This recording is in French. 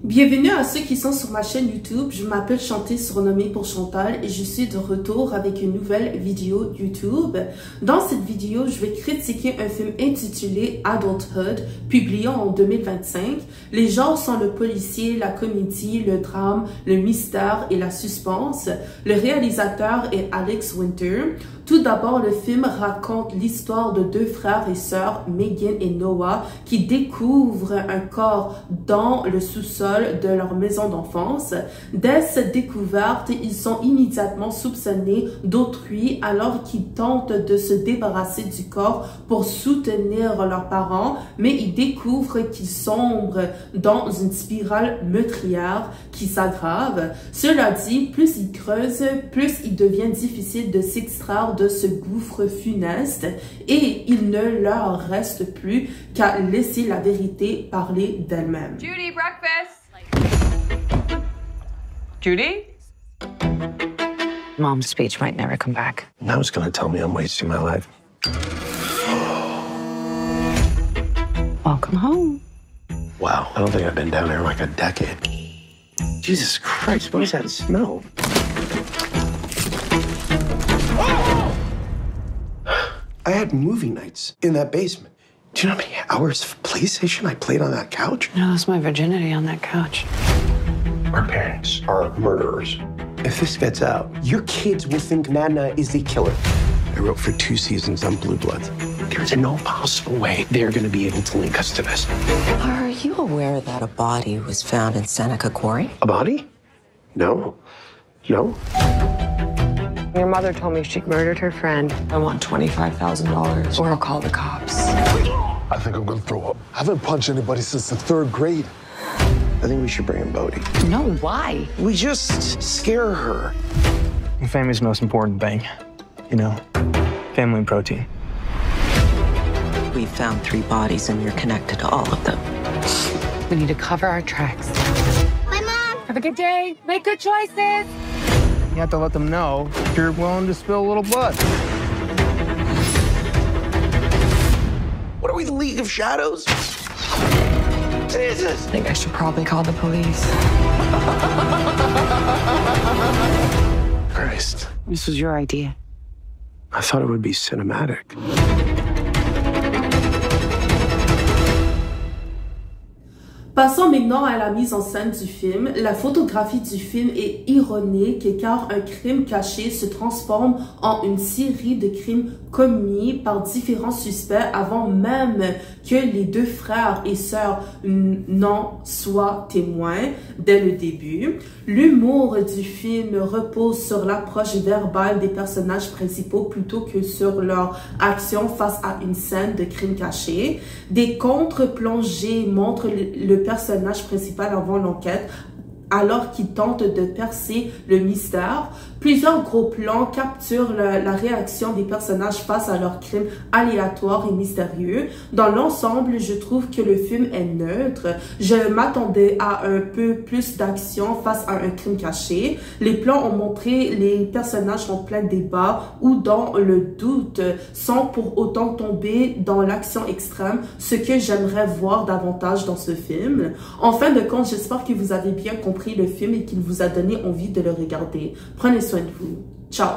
Bienvenue à ceux qui sont sur ma chaîne YouTube. Je m'appelle Chanté, surnommée pour Chantal, et je suis de retour avec une nouvelle vidéo YouTube. Dans cette vidéo, je vais critiquer un film intitulé Adulthood, publié en 2025. Les genres sont le policier, la comédie, le drame, le mystère et la suspense. Le réalisateur est Alex Winter. Tout d'abord, le film raconte l'histoire de deux frères et sœurs, Megan et Noah, qui découvrent un corps dans le sous-sol de leur maison d'enfance. Dès cette découverte, ils sont immédiatement soupçonnés d'autrui alors qu'ils tentent de se débarrasser du corps pour soutenir leurs parents, mais ils découvrent qu'ils sombrent dans une spirale meurtrière qui s'aggrave. Cela dit, plus ils creusent, plus il devient difficile de s'extraire de ce gouffre funeste et il ne leur reste plus qu'à laisser la vérité parler d'elle-même. Judy, breakfast! Judy? Mom's speech might never come back. Now it's gonna tell me I'm wasting my life. Welcome home. Wow, I don't think I've been down here in like a decade. Jesus Christ, what is that smell? I had movie nights in that basement. Do you know how many hours of PlayStation I played on that couch? I lost my virginity on that couch. Our parents are murderers. If this gets out, your kids will think Nana is the killer. I wrote for 2 seasons on Blue Bloods. There's no possible way they're gonna be able to link us to this. Are you aware that a body was found in Seneca Quarry? A body? No. No? Your mother told me she murdered her friend. I want $25,000 or I'll call the cops. I think I'm gonna throw up. I haven't punched anybody since the 3rd grade. I think we should bring in Bodhi. No, why? We just scare her. Family's the most important thing. You know, family and protein. We found 3 bodies and you're connected to all of them. We need to cover our tracks. Bye, Mom. Have a good day. Make good choices. You have to let them know if you're willing to spill a little blood. What are we, the League of Shadows? Jesus! I think I should probably call the police. Christ. This was your idea. I thought it would be cinematic. Passons maintenant à la mise en scène du film. La photographie du film est ironique car un crime caché se transforme en une série de crimes commis par différents suspects avant même que les deux frères et sœurs n'en soient témoins dès le début. L'humour du film repose sur l'approche verbale des personnages principaux plutôt que sur leur action face à une scène de crime caché. Des contre-plongées montrent le personnage principal avant l'enquête alors qu'il tente de percer le mystère. Plusieurs gros plans capturent la réaction des personnages face à leurs crimes aléatoires et mystérieux. Dans l'ensemble, je trouve que le film est neutre. Je m'attendais à un peu plus d'action face à un crime caché. Les plans ont montré les personnages en plein débat ou dans le doute, sans pour autant tomber dans l'action extrême, ce que j'aimerais voir davantage dans ce film. En fin de compte, j'espère que vous avez bien compris le film et qu'il vous a donné envie de le regarder. Prenez soin de vous. Ciao!